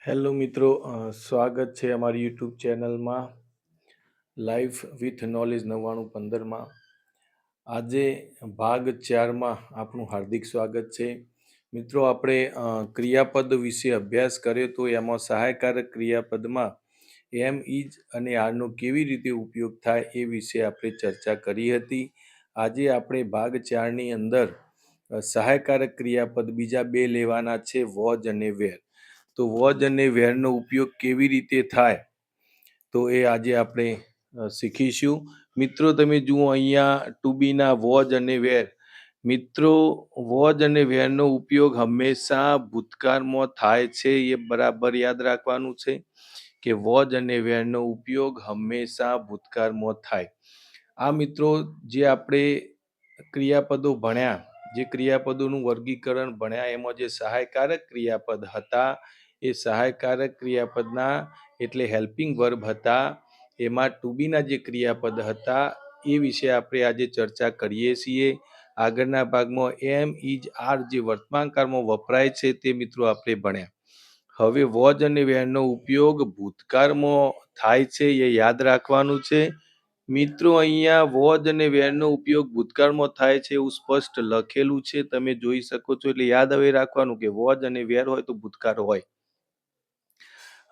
Hello મિત્રો, સ્વાગત છે અમારી યુટ્યુબ ચેનલમાં લાઈફ વિથ નોલેજ 9915માં. આજે ભાગ 4માં આપનું હાર્દિક સ્વાગત છે. મિત્રો, આપણે ક્રિયાપદ વિશે અભ્યાસ કર્યો તો એમાં સહાયકારક ક્રિયાપદમાં એમ ઇઝ અને આરનો કેવી રીતે ઉપયોગ થાય એ વિશે આપણે ચર્ચા કરી હતી. આજે આપણે ભાગ 4ની અંદર સહાયકારક ક્રિયાપદ બીજા બે લેવાના છે, વોઝ અને વેર. તો વોઝ અને વેરનો ઉપયોગ કેવી રીતે થાય તો એ આજે આપણે શીખીશું. મિત્રો, તમે જુઓ અહીંયા ટુ બીના વોઝ અને વેર. મિત્રો, વોઝ અને વેરનો ઉપયોગ હંમેશા ભૂતકાળમાં થાય છે, એ બરાબર યાદ રાખવાનું છે કે વોઝ અને વેરનો ઉપયોગ હંમેશા ભૂતકાળમાં થાય. આ મિત્રો, જે આપણે ક્રિયાપદો ભણ્યા, જે ક્રિયાપદોનું વર્ગીકરણ ભણ્યા, એમાં જે સહાયકારક ક્રિયાપદ હતા એ સહાયકારક ક્રિયાપદના એટલે હેલ્પિંગ વર્બ હતા. એમાં ટુ બીના જે ક્રિયાપદ હતા એ વિશે આપણે આજે ચર્ચા કરીએ છીએ. આગળના ભાગમાં એમ ઇઝ આર જે વર્તમાન કાળમાં વપરાય છે તે મિત્રો આપણે ભણ્યા. હવે વોઝ અને વેરનો ઉપયોગ ભૂતકાળમાં થાય છે એ યાદ રાખવાનું છે. મિત્રો, અહીંયા વોઝ અને વેરનો ઉપયોગ ભૂતકાળમાં થાય છે એવું સ્પષ્ટ લખેલું છે, તમે જોઈ શકો છો. એટલે યાદ હવે રાખવાનું કે વોઝ અને વેર હોય તો ભૂતકાળ હોય.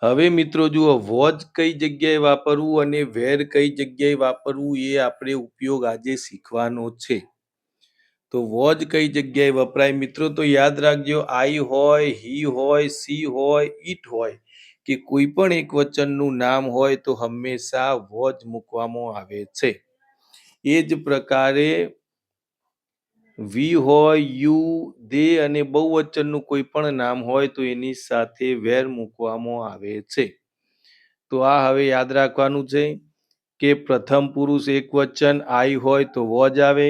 હવે મિત્રો જુઓ, વોઝ કઈ જગ્યાએ વાપરવું અને વેર કઈ જગ્યાએ વાપરવું એ આપણે ઉપયોગ આજે શીખવાનો છે. તો વોઝ કઈ જગ્યાએ વપરાય મિત્રો, તો યાદ રાખજો, આઈ હોય, હી હોય, સી હોય, ઇટ હોય કે કોઈ પણ એક વચનનું નામ હોય તો હંમેશા વોઝ મૂકવામાં આવે છે. એ જ પ્રકારે વી હોય, યુ, દે અને બહુવચનનું કોઈ પણ નામ હોય તો એની સાથે વેર મૂકવામાં આવે છે. તો આ હવે યાદ રાખવાનું છે કે પ્રથમ પુરુષ એક વચન આઈ હોય તો વોઝ આવે,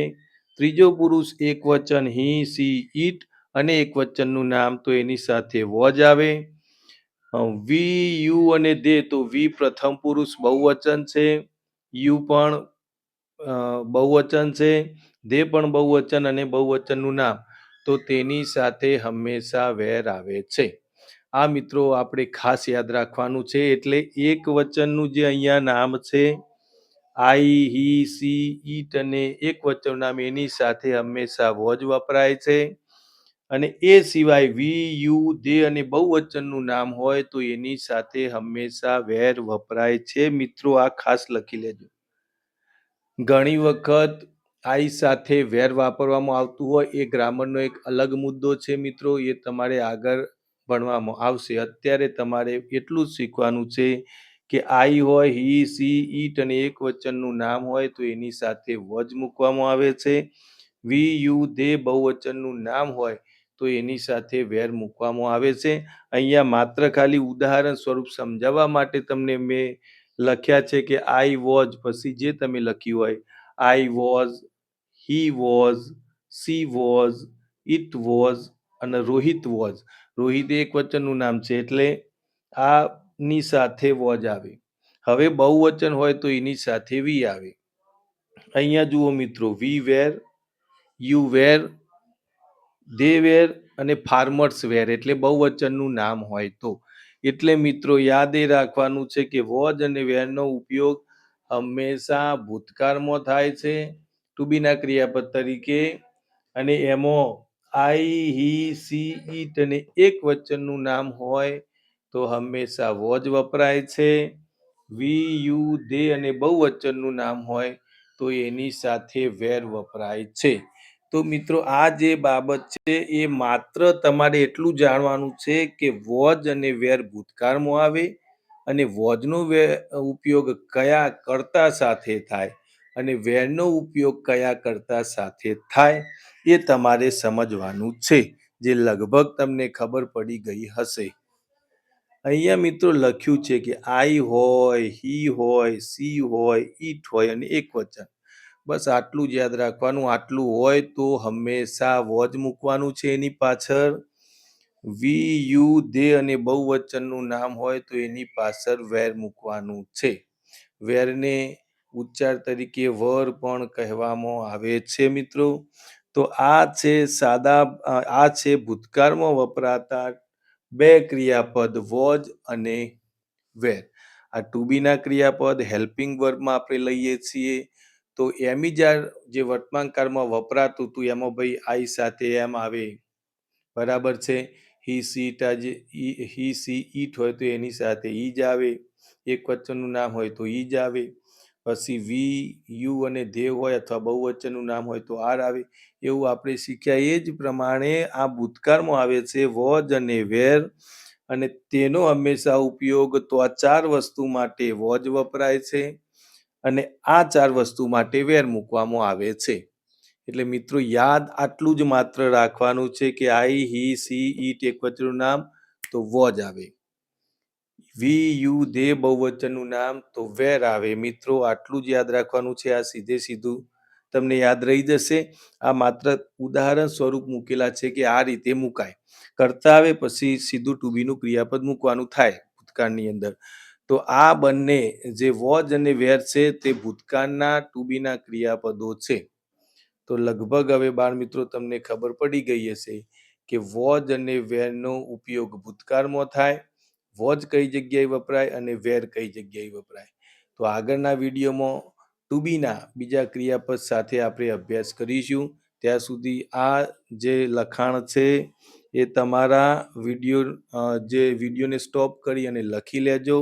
ત્રીજો પુરુષ એક વચન હી, સી, ઇટ અને એક વચનનું નામ તો એની સાથે વોઝ આવે. વી, યુ અને દે, તો વી પ્રથમ પુરુષ બહુવચન છે, યુ પણ બહુવચન છે, દે પણ બહુવચન અને બહુવચનનું નામ તો તેની સાથે હંમેશા વેર આવે છે. આ મિત્રો આપણે ખાસ યાદ રાખવાનું છે. એટલે એક વચનનું જે અહીંયા નામ છે આઈ, હી, સી, ઇટ અને એક વચનનું નામ એની સાથે હંમેશા વોઝ વપરાય છે. અને એ સિવાય વી, યુ, દે અને બહુવચનનું નામ હોય તો એની સાથે હંમેશા વેર વપરાય છે. મિત્રો, આ ખાસ લખી લેજો. ઘણી વખત આઈ સાથે વેર વાપરવામાં આવતું હોય એ ગ્રામરનો એક અલગ મુદ્દો છે મિત્રો, એ તમારે આગળ ભણવામાં આવશે. અત્યારે તમારે એટલું જ શીખવાનું છે કે આઈ હોય, હી, સી, ઇટ અને એક વચનનું નામ હોય તો એની સાથે વોઝ મૂકવામાં આવે છે. વી, યુ, દે બહુવચનનું નામ હોય તો એની સાથે વેર મૂકવામાં આવે છે. અહીંયા માત્ર ખાલી ઉદાહરણ સ્વરૂપ સમજાવવા માટે તમને મેં લખ્યા છે કે આઈ વોઝ, પછી જે તમે લખ્યું હોય I was, he was, she was, it was અને રોહિત વોઝ. રોહિત એક વચનનું નામ છે એટલે આ ની સાથે વોઝ આવે. હવે બહુવચન હોય તો એની સાથે વી આવે. અહીંયા જુઓ મિત્રો, વી વેર, યુ વેર, દે વેર અને ફાર્મર્સ વેર એટલે બહુવચનનું નામ હોય તો. એટલે મિત્રો યાદ એ રાખવાનું છે કે વોઝ અને વેરનો ઉપયોગ હંમેશા ભૂતકાળમાં થાય છે ટુ બીના ક્રિયાપદ તરીકે. અને એમાં આઈ, હી, સી, ઇટ અને એક વચનનું નામ હોય તો હંમેશા વોઝ વપરાય છે. વી, યુ, દે અને બહુવચનનું નામ હોય તો એની સાથે વેર વપરાય છે. તો મિત્રો, આ જે બાબત છે એ માત્ર તમારે એટલું જાણવાનું છે કે વોઝ અને વેર ભૂતકાળમાં આવે અને વોઝનો ઉપયોગ કયા કર્તા સાથે થાય અને વેરનો ઉપયોગ કયા કર્તા સાથે થાય એ તમારે સમજવાનું છે, જે લગભગ તમને ખબર પડી ગઈ હશે. અહીંયા મિત્રો લખ્યું છે કે આઈ હોય, હી હોય, સી હોય, ઇટ હોય અને એક વચન. બસ આટલું જ યાદ રાખવાનું. આટલું હોય તો હંમેશા વોઝ મૂકવાનું છે એની પાછળ. વી, યુ, દે અને બહુવચનનું નામ હોય તો એની પાછળ વેર મૂકવાનું છે. વેરને ઉચ્ચાર તરીકે વર પણ કહેવામાં આવે છે મિત્રો. તો આ છે ભૂતકાળમાં વપરાતા બે ક્રિયાપદ વોજ અને વેર. આ ટુ બીના ક્રિયાપદ હેલ્પિંગ વર્બમાં આપણે લઈએ છીએ. તો એમિજાર જે વર્તમાન કાળમાં વપરાતું હતું એમાં ભાઈ આઈ સાથે એમ આવે, બરાબર છે. હી સી ઈટ હોય તો એની સાથે ઈ જ આવે. એક વચનનું નામ હોય તો ઈ જ આવે. પછી વી યુ અને ધે હોય અથવા બહુવચનનું નામ હોય તો આર આવે. એવું આપણે શીખ્યા એ જ પ્રમાણે આ ભૂતકાળમાં આવે છે વોજ અને વેર, અને તેનો હંમેશા ઉપયોગ તો આ ચાર વસ્તુ માટે વોજ વપરાય છે અને આ ચાર વસ્તુ માટે વેર મૂકવામાં આવે છે. એટલે મિત્રો યાદ આટલું જ માત્ર રાખવાનું છે કે આઈ હી સી ઈટ એકવચનનું નામ તો વોજ આવે. વી યુ ધે બહુવચનનું નામ તો વેર આવે. મિત્રો આટલું જ યાદ રાખવાનું છે. આ સીધે સીધું તમને યાદ રહી જશે. આ માત્ર ઉદાહરણ સ્વરૂપ મૂકેલા છે કે આ રીતે મુકાય. કરતા આવે પછી સીધું ટુ બીનું ક્રિયાપદ મૂકવાનું થાય ભૂતકાળની અંદર. તો આ બંને જે વોજ અને વેર છે તે ભૂતકાળના ટુ બીના ક્રિયાપદો છે. તો લગભગ હવે બાળ મિત્રો તમને ખબર પડી ગઈ હશે કે વોજ અને વેરનો ઉપયોગ ભૂતકાળમાં થાય, વોજ કઈ જગ્યાએ વપરાય અને વેર કઈ જગ્યાએ વપરાય. તો આગળના વિડીયોમાં ટુ બીના બીજા ક્રિયાપદ સાથે આપણે અભ્યાસ કરીશું. ત્યાં સુધી આ જે લખાણ છે એ તમારા વિડીયોને સ્ટોપ કરી અને લખી લેજો.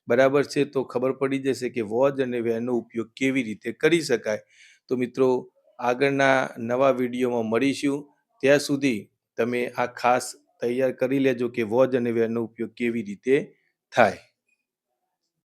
બરાબર છે. તો ખબર પડી જશે કે વોજ અને વેરનો ઉપયોગ કેવી રીતે કરી શકાય. તો મિત્રો આગળના નવા વિડીયોમાં મળીશું. ત્યાં સુધી તમે આ ખાસ તૈયાર કરી લેજો કે વોજ અને વેરનો ઉપયોગ કેવી રીતે થાય.